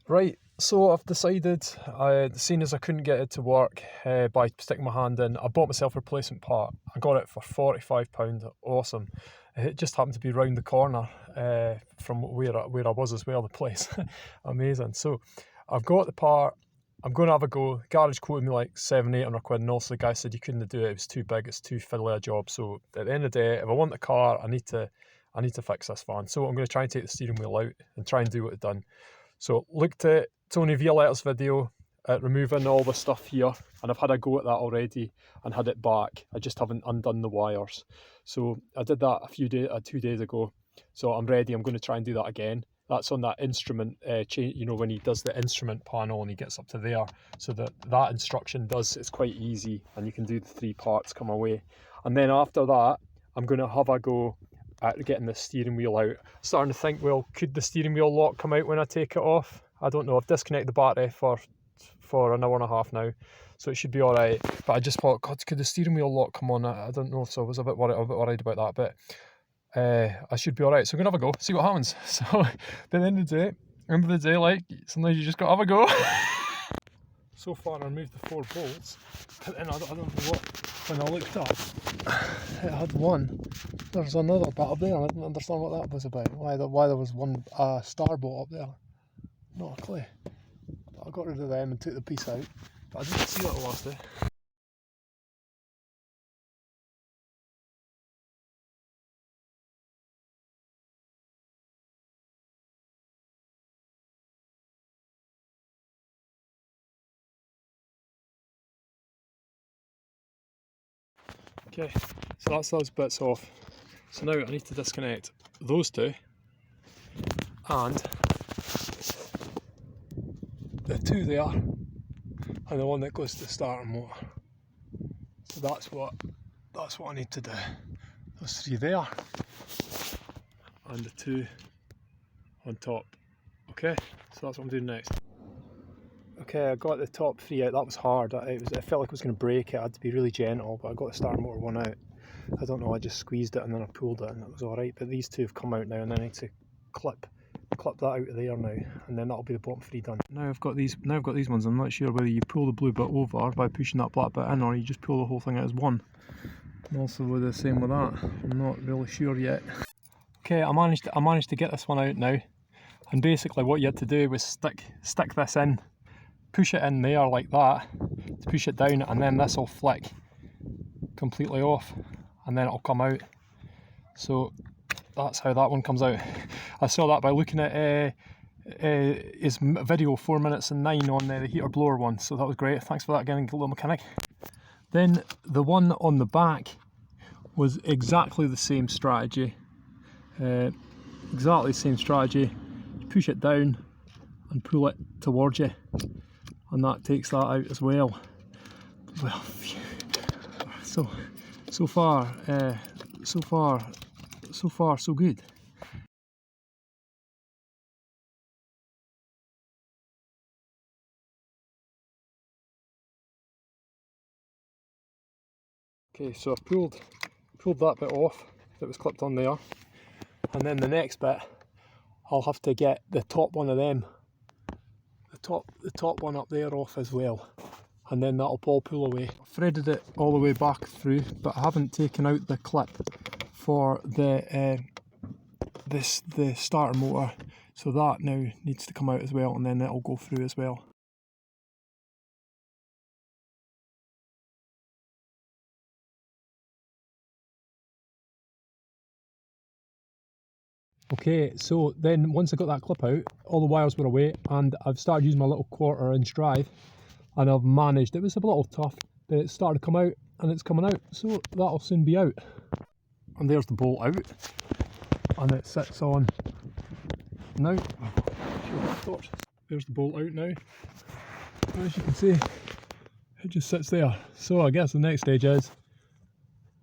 Right, so I've decided, seeing as I couldn't get it to work by sticking my hand in, I bought myself a replacement part. I got it for £45, awesome. It just happened to be round the corner from where I was as well, the place. Amazing. So I've got the part, I'm going to have a go. The garage quoted me like £700-800, and also the guy said you couldn't do it, it was too big, it's too fiddly a job. So at the end of the day, if I want the car, I need to fix this van. So I'm going to try and take the steering wheel out and try and do what it's done. So looked at Tony Vialetto's video at removing all the stuff here, and I've had a go at that already and had it back. I just haven't undone the wires. So I did that 2 days ago. So I'm ready. I'm going to try and do that again. That's on that instrument change, you know, when he does the instrument panel and he gets up to there. So that instruction it's quite easy, and you can do the 3 parts come away. And then after that, I'm going to have a go at getting the steering wheel out. Starting to think, well, could the steering wheel lock come out when I take it off? I don't know. I've disconnected the battery for an hour and a half now, so it should be all right. But I just thought, God, could the steering wheel lock come on? I don't know, so I was a bit worried about that, but I should be all right. So I'm gonna have a go, see what happens. So at the end of the day, like, sometimes you just gotta have a go. So far I removed the 4 bolts, but then I don't know what, when I looked up, it had one. There's another bit up there, I didn't understand what that was about. Why there was one star bolt up there. Not a clue. But I got rid of them and took the piece out, but I didn't see what it was there. Okay, so that's those bits off. So now I need to disconnect those 2 and the 2 there and the one that goes to the starter motor. So that's what I need to do. Those 3 there and the 2 on top. Okay, so that's what I'm doing next. Okay, I got the top 3 out. That was hard. It felt like I was going to break it. I had to be really gentle, but I got the starter motor one out. I don't know, I just squeezed it and then I pulled it and it was alright. But these 2 have come out now, and then I need to clip that out of there now, and then that'll be the bottom 3 done. Now I've got these ones. I'm not sure whether you pull the blue bit over by pushing that black bit in, or you just pull the whole thing out as one. And also with the same with that. I'm not really sure yet. Okay, I managed to get this one out now. And basically what you had to do was stick this in, push it in there like that, to push it down, and then this will flick completely off, and then it'll come out. So that's how that one comes out. I saw that by looking at his video 4 minutes and 9 on the heater blower one, so that was great. Thanks for that again, little mechanic. Then the one on the back was exactly the same strategy. Exactly the same strategy. You push it down and pull it towards you, and that takes that out as well. Well, so far so good. Okay, so I've pulled that bit off that was clipped on there, and then the next bit I'll have to get the top one of them, the top one up there off as well, and then that'll all pull away. I've threaded it all the way back through, but I haven't taken out the clip for the starter motor, so that now needs to come out as well, and then it'll go through as well. Okay, so then once I got that clip out, all the wires were away, and I've started using my little 1/4-inch drive, and I've managed, it was a little tough, but it started to come out, and it's coming out, so that'll soon be out. And there's the bolt out, and it sits on now. There's the bolt out now. As you can see, it just sits there. So I guess the next stage is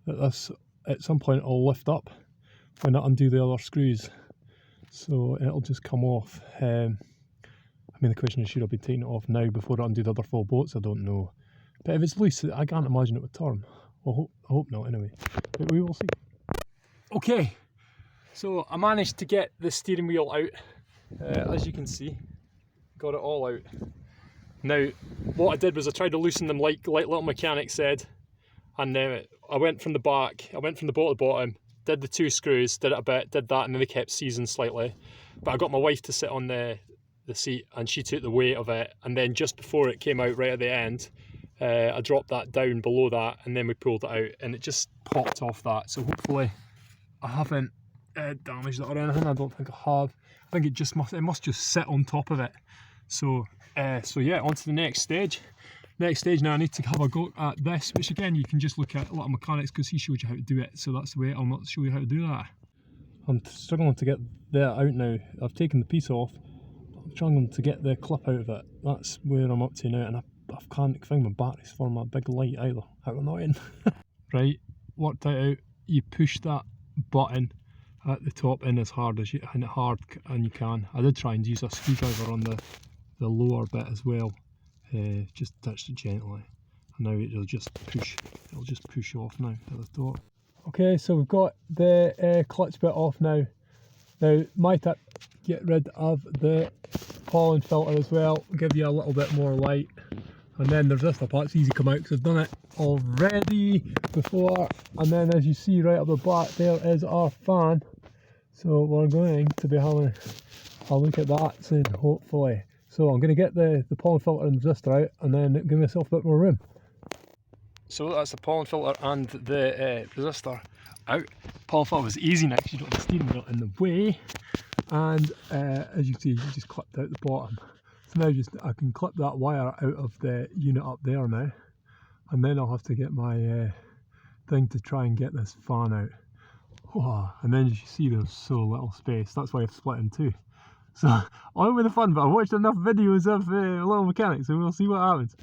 that this, at some point, it'll lift up when I undo the other screws, so it'll just come off. I mean, the question is, should I be taking it off now before I undo the other 4 bolts? I don't know, but if it's loose, I can't imagine it would turn. Well, I hope not anyway, but we will see. Okay, so I managed to get the steering wheel out, as you can see. got it all out. Now, what I did was I tried to loosen them like little mechanic said, and then I went from the back, I went from the bottom to bottom, did the 2 screws, did it a bit, did that, and then they kept seizing slightly. But I got my wife to sit on the seat, and she took the weight of it, and then just before it came out right at the end, I dropped that down below that, and then we pulled it out, and it just popped off that. So hopefully I haven't damaged it or anything. I don't think I have. I think it must just sit on top of it. So yeah, on to the next stage. Next stage now, I need to have a go at this, which again you can just look at a lot of mechanics because he showed you how to do it. So that's the way. I'll not show you how to do that. I'm struggling to get that out now. I've taken the piece off. I'm struggling to get the clip out of it. That's where I'm up to now, and I can't find my batteries for my big light either. How annoying. Right, worked that out. You push that button at the top in as hard as you can. I did try and use a screwdriver on the lower bit as well. Just touched it gently, and now it'll just push off now at the top. Okay, so we've got the clutch bit off now. Now my tip, get rid of the pollen filter as well, give you a little bit more light. And then the resistor part's easy to come out because I've done it already before. And then as you see right up the back there is our fan. So we're going to be having a look at that soon, hopefully. So I'm going to get the pollen filter and the resistor out, and then give myself a bit more room. So that's the pollen filter and the resistor out. Pollen filter was easy now because you don't have the steering wheel in the way. And as you see, you just clipped out the bottom. So now I can clip that wire out of the unit up there now, and then I'll have to get my thing to try and get this fan out. Oh, and then as you see, there's so little space. That's why I've split in two. So on with the fun, but I've watched enough videos of little mechanics, so we'll see what happens.